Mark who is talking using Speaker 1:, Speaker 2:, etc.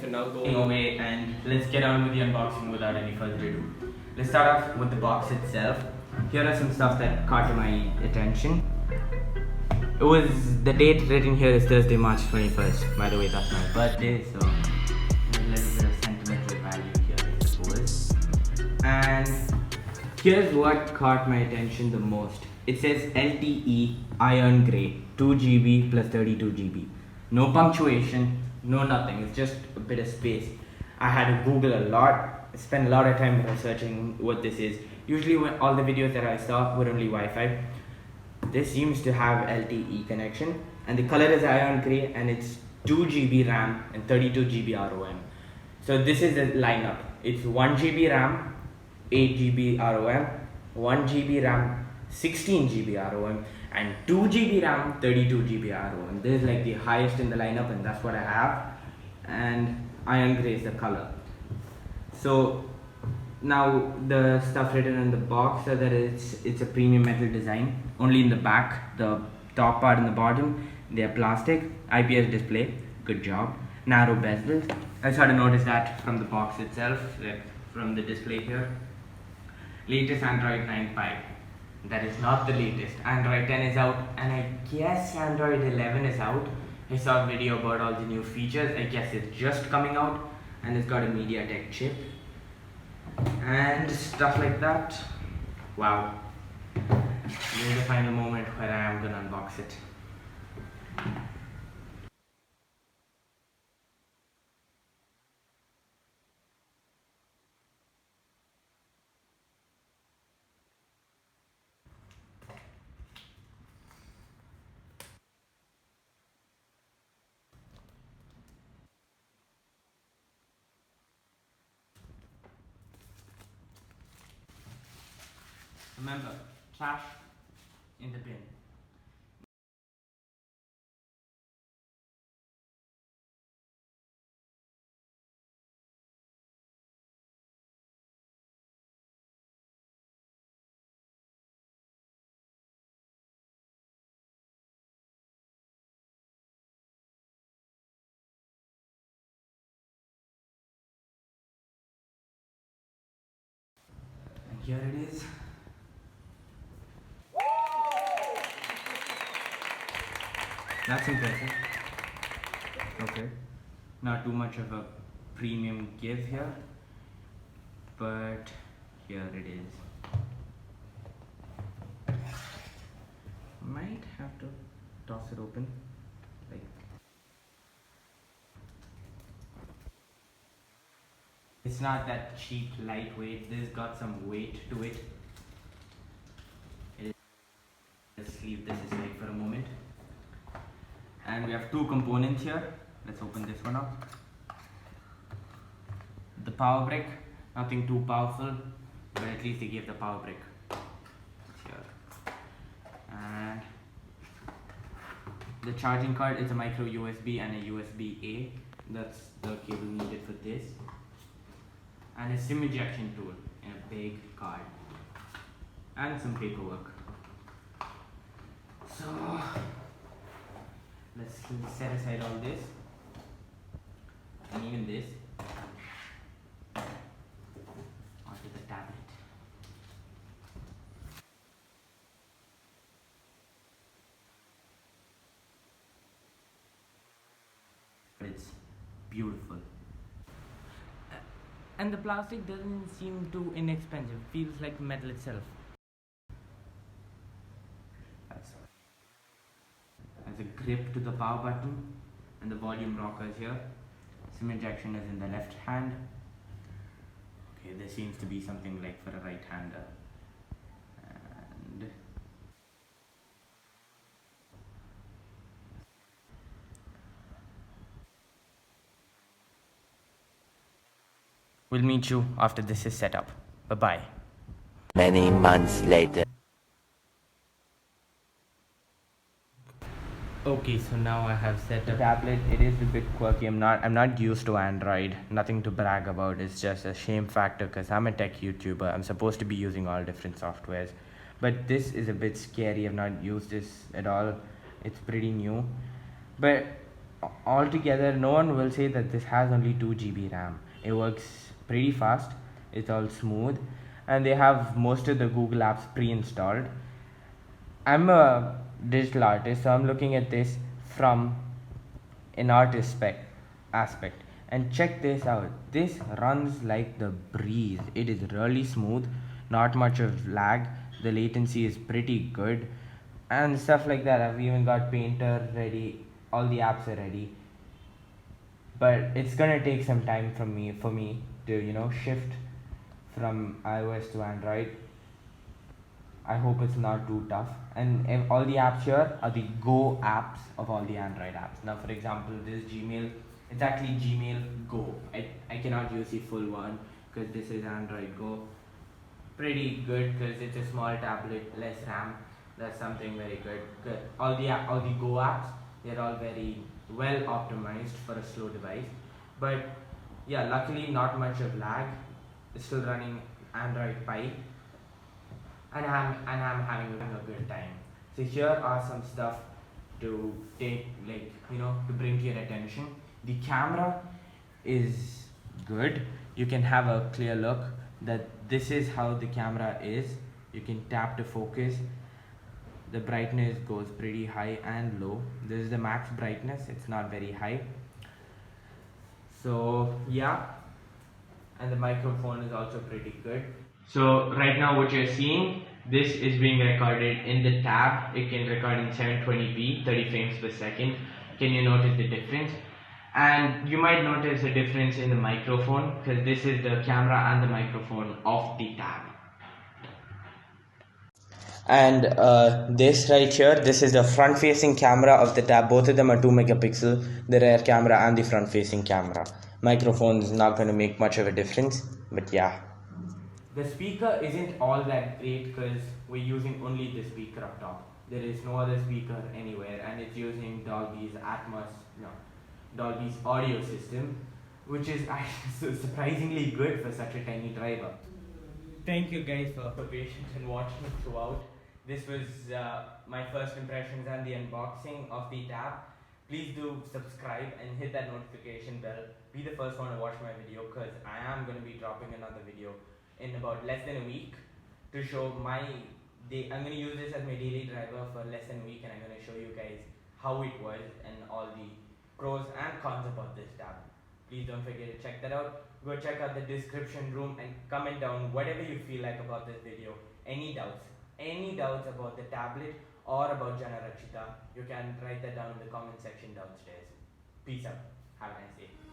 Speaker 1: So now going away and let's get on with the unboxing without any further ado. Let's start off with the box itself. Here are some stuff that caught my attention. It was, the date written here is Thursday, March 21st. By the way, that's my birthday, so a little bit of sentimental value here, I suppose. And here's what caught my attention the most. It says LTE Iron Grey, 2 GB plus 32 GB. No punctuation, no nothing, it's just a bit of space. I had to Google a lot, spent a lot of time researching what this is. Usually when all the videos that I saw were only Wi-Fi. This seems to have LTE connection, and the color is Iron Grey, and it's 2 GB RAM and 32 GB ROM. So this is the lineup. It's 1 GB RAM, 8 GB ROM, 1 GB RAM, 16 GB ROM, and 2 GB RAM, 32 GB ROM. This is like the highest in the lineup, and that's what I have. And Iron Grey is the color. So now the stuff written in the box so that it's a premium metal design. Only in the back, the top part and the bottom, they are plastic. IPS display, good job. Narrow bezels. I started to notice that from the box itself, like from the display here. Latest Android 9.5. That is not the latest. Android 10 is out, and I guess Android 11 is out. I saw a video about all the new features. I guess it's just coming out, and it's got a MediaTek chip and stuff like that. Wow. This is the final moment where I am gonna unbox it. Remember, trash in the bin. And here it is. That's impressive. Okay, not too much of a premium give here, but here it is. Might have to toss it open, like. It's not that cheap, lightweight. This got some weight to it. Let's leave this aside for a moment. And we have two components here. Let's open this one up. The power brick, nothing too powerful, but at least they gave the power brick. It's here. And the charging card is a micro USB and a USB-A. That's the cable needed for this. And a SIM injection tool in a big card. And some paperwork. So let's set aside all this, and even this, onto the tablet. It's beautiful. And the plastic doesn't seem too inexpensive, feels like metal itself. Has a grip to the power button, and the volume rocker is here. SIM injection is in the left hand. Okay, there seems to be something like for a right hander. And we'll meet you after this is set up. Bye-bye.
Speaker 2: Many months later.
Speaker 1: Okay, so now I have set the tablet. It is a bit quirky. I'm not used to Android. Nothing to brag about. It's just a shame factor because I'm a tech YouTuber. I'm supposed to be using all different softwares. But this is a bit scary. I've not used this at all. It's pretty new. But altogether, no one will say that this has only 2 GB RAM. It works pretty fast, it's all smooth, and they have most of the Google apps pre-installed. I'm a digital artist, so I'm looking at this from an artist aspect. And check this out. This runs like the breeze. It is really smooth, not much of lag. The latency is pretty good, and stuff like that. I've even got Painter ready. All the apps are ready, but it's gonna take some time for me to shift from iOS to Android. I hope it's not too tough. And all the apps here are the Go apps of all the Android apps. Now, for example, this Gmail, it's actually Gmail Go. I cannot use the full one because this is Android Go. Pretty good because it's a small tablet, less RAM. That's something very good. Good. All the Go apps, they're all very well optimized for a slow device. But yeah, luckily not much of lag. It's still running Android Pie, and I'm having a good time. So here are some stuff to take, to bring to your attention. The camera is good. You can have a clear look that this is how the camera is. You can tap to focus. The brightness goes pretty high and low. This is the max brightness, it's not very high. So yeah, and the microphone is also pretty good. So right now what you're seeing, this is being recorded in the tab. It can record in 720p, 30 frames per second. Can you notice the difference? And you might notice a difference in the microphone because this is the camera and the microphone of the tab. And this right here, this is the front facing camera of the tab. Both of them are 2 megapixel, the rear camera and the front facing camera. Microphone is not going to make much of a difference, but yeah. The speaker isn't all that great because we're using only the speaker up top. There is no other speaker anywhere, and it's using Dolby's audio system, which is actually surprisingly good for such a tiny driver. Thank you guys for patience and watching it throughout. This was my first impressions and the unboxing of the tab. Please do subscribe and hit that notification bell. Be the first one to watch my video because I am going to be dropping another video in about less than a week to show my day. I'm going to use this as my daily driver for less than a week, and I'm going to show you guys how it was and all the pros and cons about this tab. Please don't forget to check that out. Go check out the description room and comment down whatever you feel like about this video. Any doubts about the tablet or about Jana Rakshita, you can write that down in the comment section downstairs. Peace out. Have a nice day.